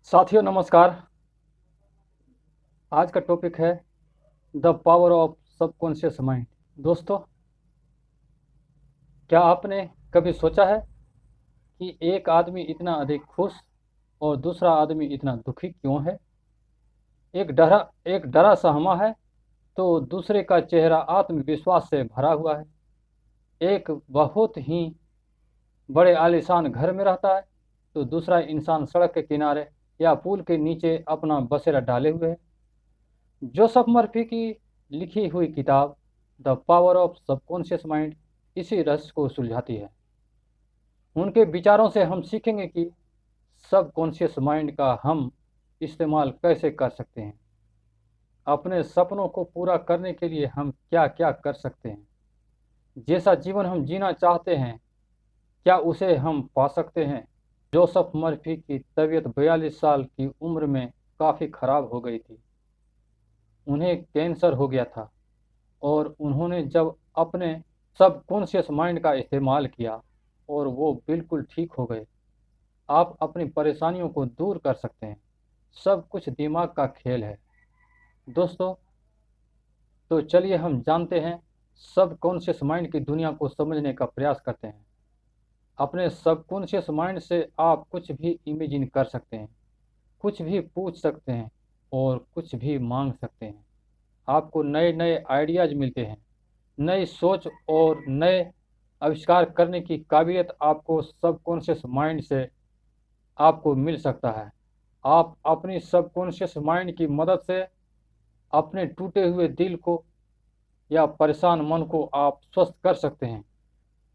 साथियों नमस्कार। आज का टॉपिक है the power of subconscious mind. दोस्तों, क्या आपने कभी सोचा है कि एक आदमी इतना अधिक खुश और दूसरा आदमी इतना दुखी क्यों है? एक डरा सहमा है तो दूसरे का चेहरा आत्मविश्वास से भरा हुआ है। एक बहुत ही बड़े आलीशान घर में रहता है तो दूसरा इंसान सड़क के किनारे या पुल के नीचे अपना बसेरा डाले हुए है। जोसेफ मर्फी की लिखी हुई किताब the power of subconscious mind इसी रहस्य को सुलझाती है। उनके विचारों से हम सीखेंगे कि सबकॉन्शियस माइंड का हम इस्तेमाल कैसे कर सकते हैं। अपने सपनों को पूरा करने के लिए हम क्या क्या कर सकते हैं। जैसा जीवन हम जीना चाहते हैं, क्या उसे हम पा सकते हैं? जोसेफ मर्फी की तबीयत 42 साल की उम्र में काफ़ी खराब हो गई थी। उन्हें कैंसर हो गया था और उन्होंने जब अपने सबकॉन्शियस माइंड का इस्तेमाल किया और वो बिल्कुल ठीक हो गए। आप अपनी परेशानियों को दूर कर सकते हैं। सब कुछ दिमाग का खेल है। दोस्तों, तो चलिए हम जानते हैं, सबकॉन्शियस माइंड की दुनिया को समझने का प्रयास करते हैं। अपने सबकॉन्शियस माइंड से आप कुछ भी इमेजिन कर सकते हैं, कुछ भी पूछ सकते हैं और कुछ भी मांग सकते हैं। आपको नए नए आइडियाज़ मिलते हैं। नई सोच और नए आविष्कार करने की काबिलियत आपको सबकॉन्शियस माइंड से आपको मिल सकता है। आप अपनी सबकॉन्शियस माइंड की मदद से अपने टूटे हुए दिल को या परेशान मन को आप स्वस्थ कर सकते हैं।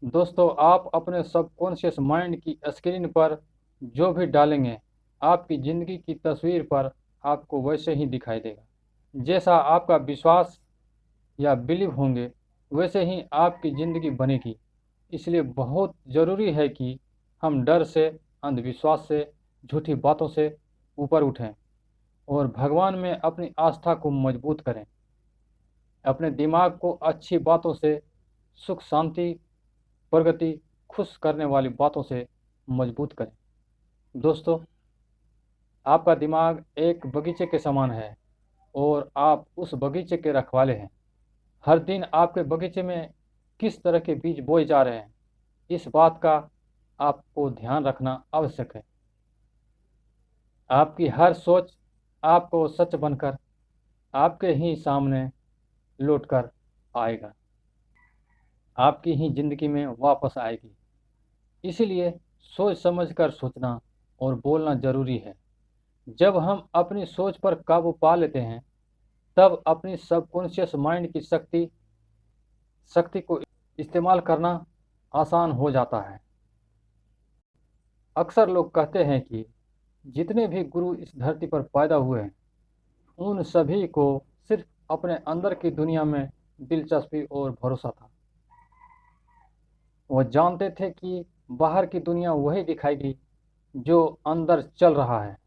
दोस्तों, आप अपने सबकॉन्शियस माइंड की स्क्रीन पर जो भी डालेंगे, आपकी ज़िंदगी की तस्वीर पर आपको वैसे ही दिखाई देगा। जैसा आपका विश्वास या बिलीव होंगे, वैसे ही आपकी ज़िंदगी बनेगी। इसलिए बहुत ज़रूरी है कि हम डर से, अंधविश्वास से, झूठी बातों से ऊपर उठें और भगवान में अपनी आस्था को मजबूत करें। अपने दिमाग को अच्छी बातों से, सुख शांति, प्रगति, खुश करने वाली बातों से मजबूत करें। दोस्तों, आपका दिमाग एक बगीचे के समान है और आप उस बगीचे के रखवाले हैं। हर दिन आपके बगीचे में किस तरह के बीज बोए जा रहे हैं, इस बात का आपको ध्यान रखना आवश्यक है। आपकी हर सोच आपको सच बनकर आपके ही सामने लौटकर आएगा, आपकी ही ज़िंदगी में वापस आएगी। इसीलिए सोच समझकर सोचना और बोलना ज़रूरी है। जब हम अपनी सोच पर काबू पा लेते हैं, तब अपनी सबकॉन्शियस माइंड की शक्ति को इस्तेमाल करना आसान हो जाता है। अक्सर लोग कहते हैं कि जितने भी गुरु इस धरती पर पैदा हुए हैं, उन सभी को सिर्फ अपने अंदर की दुनिया में दिलचस्पी और भरोसा था। वो जानते थे कि बाहर की दुनिया वही दिखाएगी जो अंदर चल रहा है।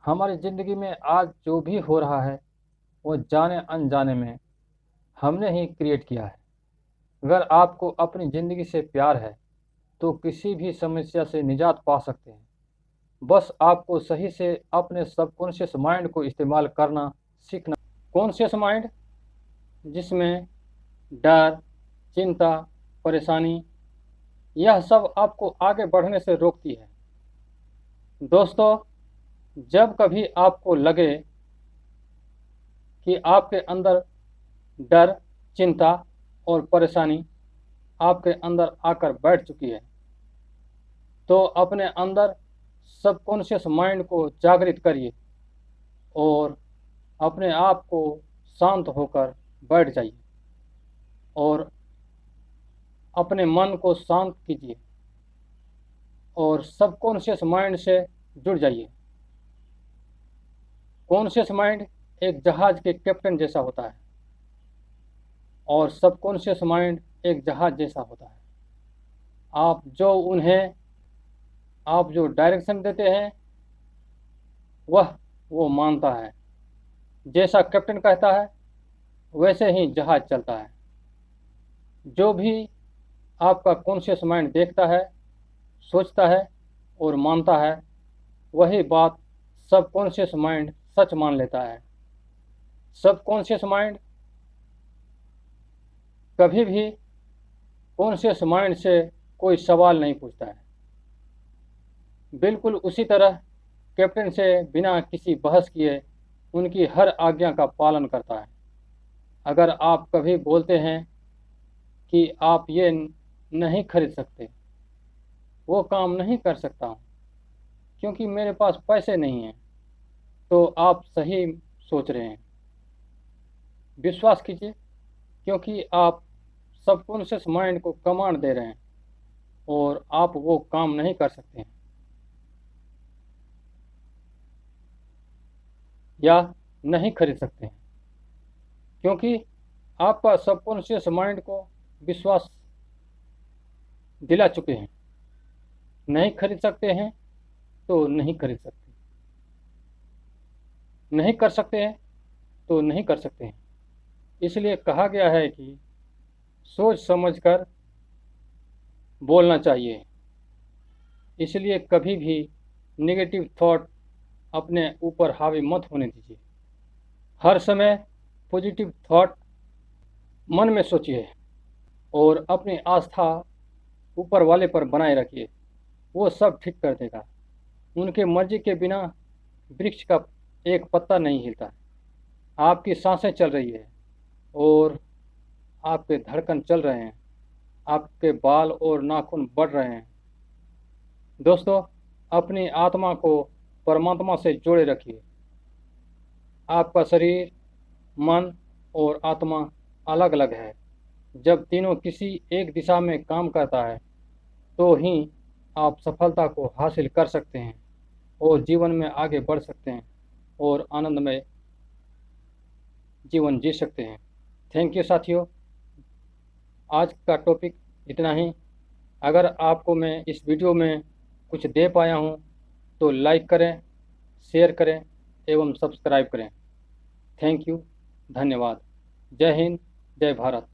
हमारी ज़िंदगी में आज जो भी हो रहा है, वो जाने अनजाने में हमने ही क्रिएट किया है। अगर आपको अपनी ज़िंदगी से प्यार है, तो किसी भी समस्या से निजात पा सकते हैं। बस आपको सही से अपने सबकॉन्शियस माइंड को इस्तेमाल करना सीखना। कॉन्शियस माइंड, जिसमें डर, चिंता, परेशानी, यह सब आपको आगे बढ़ने से रोकती है। दोस्तों, जब कभी आपको लगे कि आपके अंदर डर, चिंता और परेशानी आपके अंदर आकर बैठ चुकी है, तो अपने अंदर सबकॉन्शियस माइंड को जागृत करिए और अपने आप को शांत होकर बैठ जाइए और अपने मन को शांत कीजिए और सबकॉन्शियस माइंड से जुड़ जाइए। कॉन्शियस माइंड एक जहाज के कैप्टन जैसा होता है और सबकॉन्शियस माइंड एक जहाज जैसा होता है। आप जो डायरेक्शन देते हैं, वो मानता है। जैसा कैप्टन कहता है, वैसे ही जहाज चलता है। जो भी आपका कॉन्शियस माइंड देखता है, सोचता है और मानता है, वही बात सबकॉन्शियस माइंड सच मान लेता है। सबकॉन्शियस माइंड कभी भी कॉन्शियस माइंड से कोई सवाल नहीं पूछता है। बिल्कुल उसी तरह कैप्टन से बिना किसी बहस किए उनकी हर आज्ञा का पालन करता है। अगर आप कभी बोलते हैं कि आप ये नहीं खरीद सकते, वो काम नहीं कर सकता हूँ क्योंकि मेरे पास पैसे नहीं हैं, तो आप सही सोच रहे हैं। विश्वास कीजिए, क्योंकि आप सबकॉन्शियस माइंड को कमांड दे रहे हैं और आप वो काम नहीं कर सकते हैं या नहीं खरीद सकते हैं, क्योंकि आपका सबकॉन्शियस माइंड को विश्वास दिला चुके हैं। नहीं खरीद सकते हैं तो नहीं खरीद सकते, नहीं कर सकते हैं तो नहीं कर सकते हैं। इसलिए कहा गया है कि सोच समझकर बोलना चाहिए। इसलिए कभी भी नेगेटिव थॉट अपने ऊपर हावी मत होने दीजिए। हर समय पॉजिटिव थॉट मन में सोचिए और अपनी आस्था ऊपर वाले पर बनाए रखिए। वो सब ठीक कर देगा। उनके मर्जी के बिना वृक्ष का एक पत्ता नहीं हिलता। आपकी सांसें चल रही है और आपके धड़कन चल रहे हैं, आपके बाल और नाखून बढ़ रहे हैं। दोस्तों, अपनी आत्मा को परमात्मा से जोड़े रखिए। आपका शरीर, मन और आत्मा अलग अलग है। जब तीनों किसी एक दिशा में काम करता है तो ही आप सफलता को हासिल कर सकते हैं और जीवन में आगे बढ़ सकते हैं और आनंदमय जीवन जी सकते हैं। थैंक यू साथियों, आज का टॉपिक इतना ही। अगर आपको मैं इस वीडियो में कुछ दे पाया हूँ तो लाइक करें, शेयर करें एवं सब्सक्राइब करें। थैंक यू, धन्यवाद। जय हिंद, जय भारत।